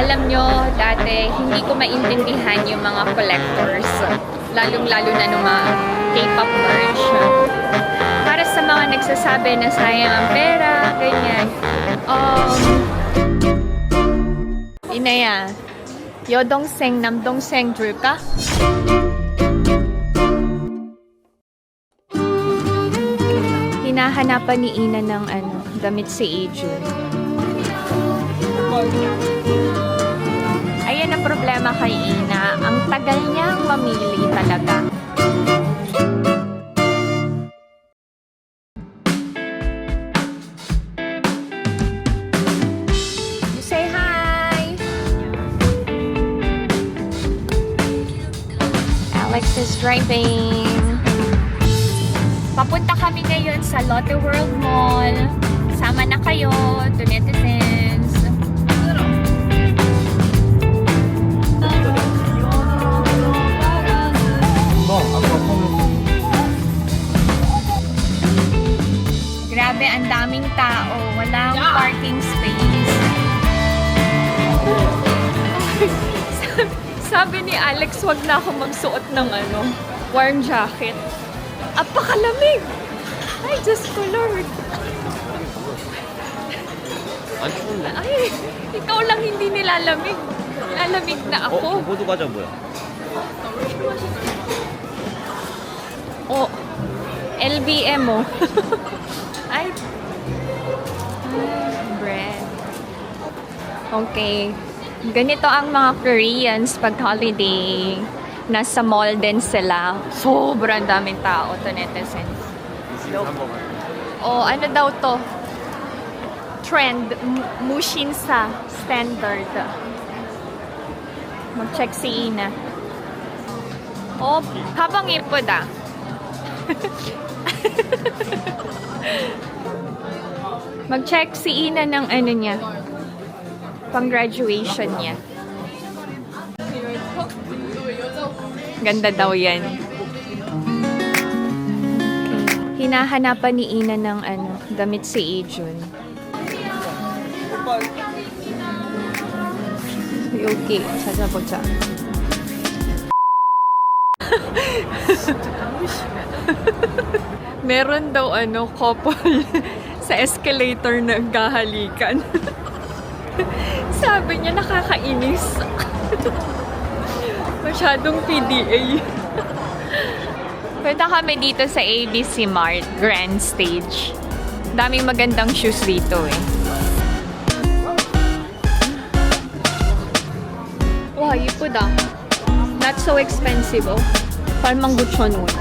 Alam nyo, dati hindi ko maintindihan yung mga collectors. Lalong-lalo na ng mga K-pop merch. Para sa mga nagsasabi na sayang ang pera, ganyan. Inaya, 여동생, 남동생 줄까? Hinahanapan ni Ina ng damit si Ajun. Ayan ang problema kay Ina. Ang tagal niyang mamili talaga. You say hi! Alex is driving. Papunta kami ngayon sa Lotte World Mall. Sama na kayo, to netizens. Grabe, ang daming tao. Walang parking space. Sabi ni Alex, wag na ako magsuot ng warm jacket. Apakalamig! Ay, Diyos ko, Lord. Ay, ikaw lang hindi nilalamig. Lalamig na ako. 모두 과자 뭐야? LBM oh. Ay. Bread. Okay. Ganito ang mga Koreans pag holiday. Nasa mall din sila. Sobrang daming tao to netizens. Ano daw to? Trend. Mushinsa. Standard. Mag-check si Ina. Habang ipod ah. Mag-check si Ina ng niya. Pang-graduation niya. Ganda daw yan. Okay. Hinahanapan ni Ina ng damit si Ajun. Okay, 찾아보자. Meron daw couple sa escalator na gahalikan. Sabi niya nakakainis. Masyadong PDA. Punta kami dito sa ABC Mart Grand Stage. Daming magandang shoes dito eh. Wow, 이쁘다. Not so expensive oh. 89,000원.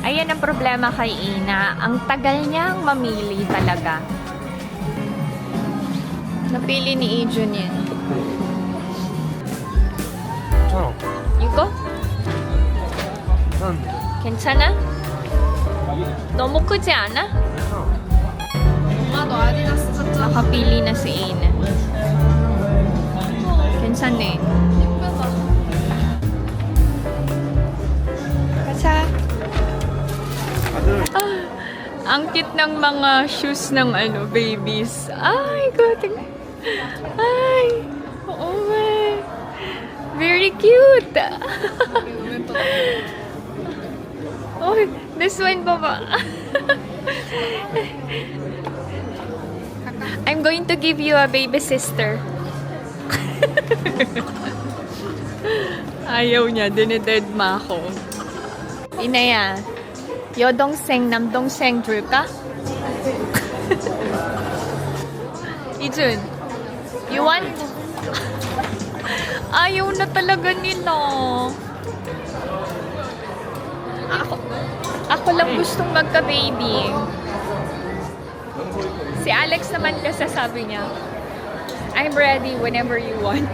Ayan ang problema kay Ina. Ang tagal niyang mamili talaga. Napili ni Ajun yan. 이거? 괜찮아? 너무 크지 않아? nakapili na si Ina. 괜찮네. 가자. Ang cute ng mga shoes ng babies. Ay, God. Ay. Oo, man. Very cute. Oh, this one pa ba? I'm going to give you a baby sister. Ayaw niya, dinededma ako. Inaya, 여동생, 남동생 줄까? 이준, you want? Ayaw na talaga nila. Ako lang gustong magka-baby. Si Alex naman kasi sabi niya, I'm ready whenever you want.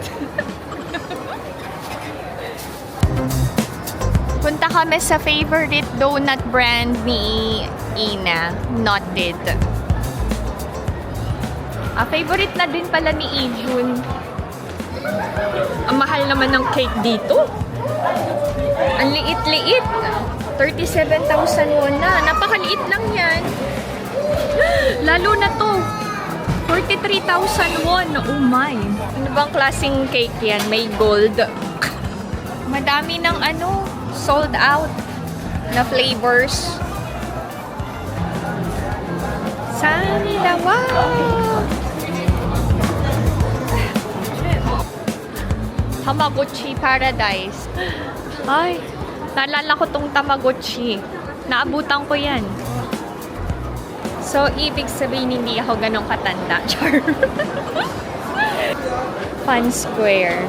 Punta kami sa favorite donut brand ni Ina, Knotted. Favorite na din pala ni Ajun. Ang mahal naman ng cake dito. Ang liit-liit. 37,000 won na. Napakaliit lang yan. Lalo na to. 43,000 won. Oh my. Ano bang klaseng cake yan? May gold. Madami ng ano, sold out na flavors. Sandawa! Tamagotchi Paradise. Ay, naalala ko tong Tamagotchi. Naabutan ko yan. So, ibig sabihin hindi ako ganong katanda. Char. Fun Square.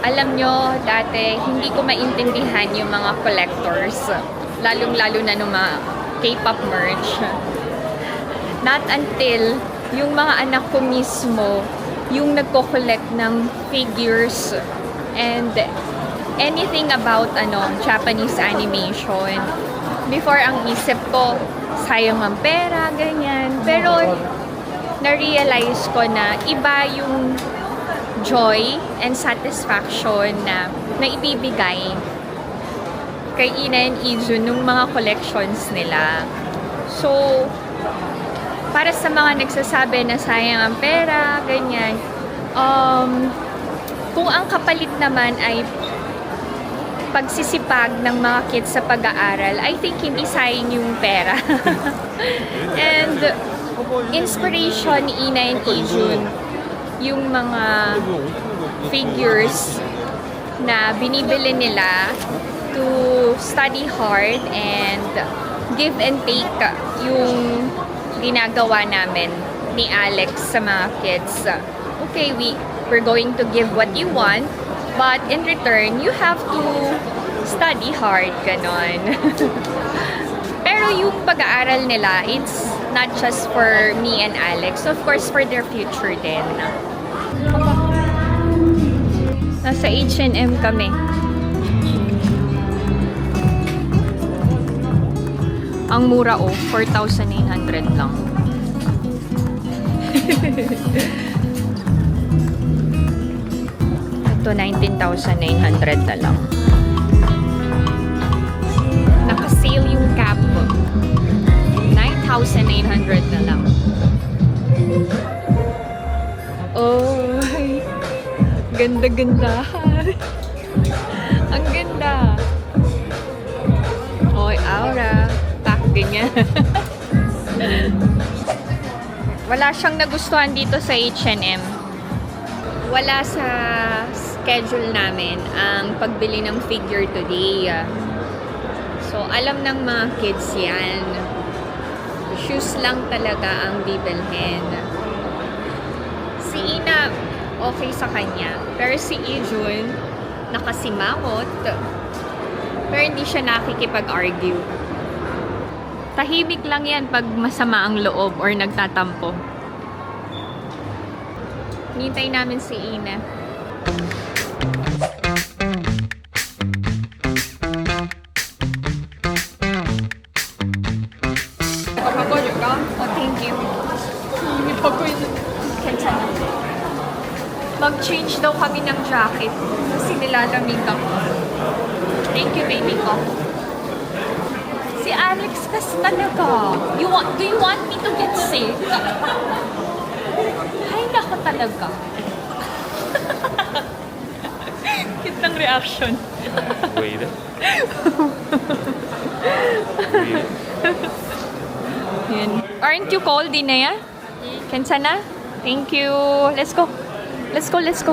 Alam nyo, dati, hindi ko maintindihan yung mga collectors. Lalong-lalo na ng mga K-pop merch. Not until yung mga anak ko mismo, yung nagko-collect ng figures and anything about Japanese animation. Before, ang isip ko, sayang ang pera, ganyan. Pero, na-realize ko na iba yung joy and satisfaction na ibibigay kay Ina and Ijun nung mga collections nila. So, para sa mga nagsasabi na sayang ang pera, ganyan, kung ang kapalit naman ay pagsisipag ng mga kids sa pag-aaral, I think hindi sayang yung pera. And inspiration ni Ina and Ijun yung mga figures na binibili nila to study hard and give and take yung ginagawa namin ni Alex sa mga kids. Okay, we're going to give what you want, but in return, you have to study hard, ganon. Pero yung pag-aaral nila, it's not just for me and Alex, of course, for their future din. Nasa H&M kami. Ang mura 4,900 lang. Ito 19,900 na lang. Naka-sale yung cap. 9,900 na lang. Oh, ganda-ganda. Ang ganda. Oy, aura. Tak, ganyan. Wala siyang nagustuhan dito sa H&M. Wala sa schedule namin ang pagbili ng figure today. So, alam ng mga kids yan. Shoes lang talaga ang bibilhin. Si Ina, okay sa kanya. Pero si Ijun, nakasimangot. Pero hindi siya nakikipag-argue. Tahimik lang yan pag masama ang loob or nagtatampo. Nintay namin si Ina. Oh, thank you. Mag-change daw kami ng jacket kasi nilalamig ako. Thank you, baby ko. Si Alex kasi talaga. Do you want me to get sick? Ay, nako talaga. Cute ng reaction. Wait. Yan. Aren't you cold, Inaya? Kensa na? Thank you. Let's go. Let's go, let's go.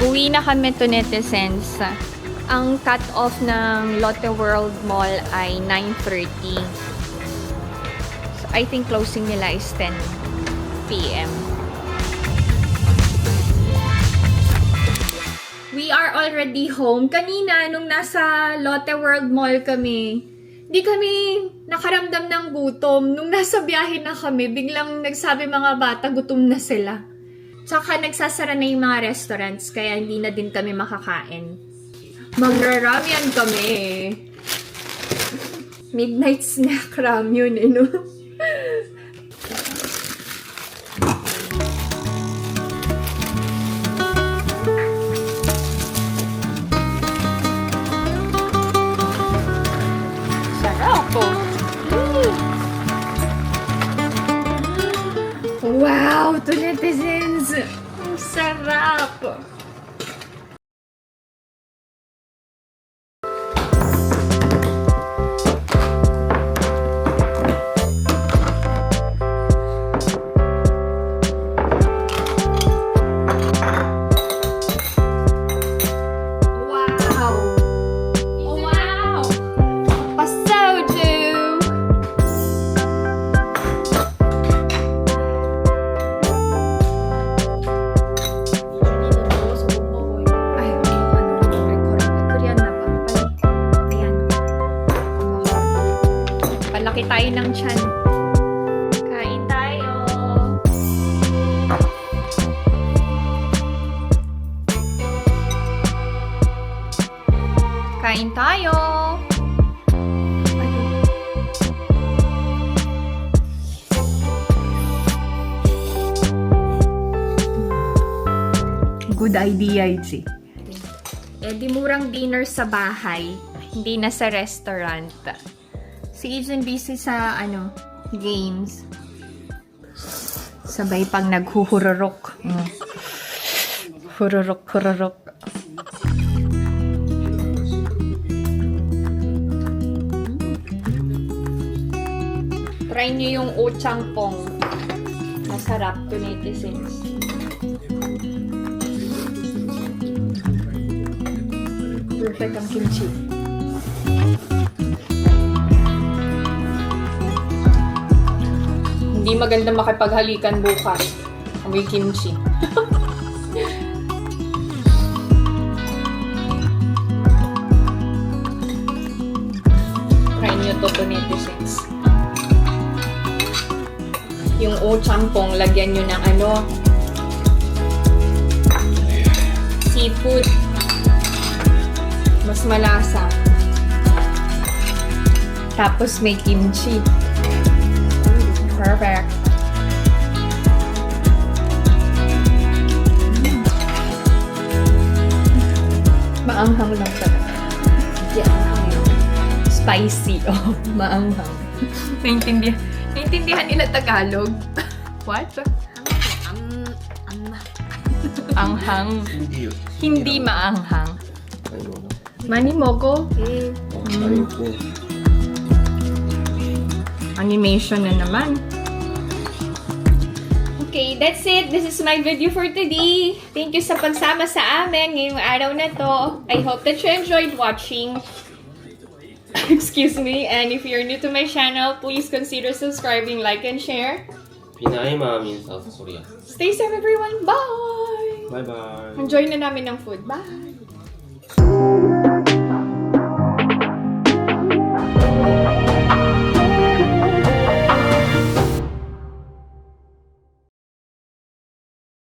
Uwi na kami to netizens. Ang cut-off ng Lotte World Mall ay 9:30. So, I think closing nila is 10 p.m. We are already home. Kanina, nung nasa Lotte World Mall kami, di kami nakaramdam ng gutom. Nung nasa biyahe na kami, biglang nagsabi mga bata, gutom na sila. Tsaka nagsasara na yung mga restaurants, kaya hindi na din kami makakain. Magra-ramyan kami. Midnight snack ramyun, no? Sarap po. Wow, to netizens! Ang sarap! Wow! Wow! Pasoju! Ay, Korean na ba? Ayan. Palaki tayo ng tiyan. Kain tayo. Kain tayo. Good idea, Itzy. Eh, di murang dinner sa bahay. Hindi na sa restaurant. Si Agent busy sa, games. Sabay pang naghuhururok. Hururok, hururok. Try nyo yung ochangpong. Masarap to netizens. Perfect ang kimchi. Hindi maganda makipaghalikan bukas. Amoy kimchi. Try nyo to netizens. Yung ochampong, lagyan nyo ng seafood. Mas malasa. Tapos may kimchi. Perfect. Maanghang lang talaga. Spicy. Oh, maanghang. Naintindihan nila Tagalog. What? Anghang. Hindi maanghang. Mani mogo? Animation na naman. Okay, that's it. This is my video for today. Thank you sa pagsama sa amin ngayong araw na to. I hope that you enjoyed watching. Excuse me. And if you're new to my channel, please consider subscribing, like, and share. Pinay Mom in South Korea. Stay safe, everyone. Bye! Bye bye. Enjoy na namin ng food. Bye!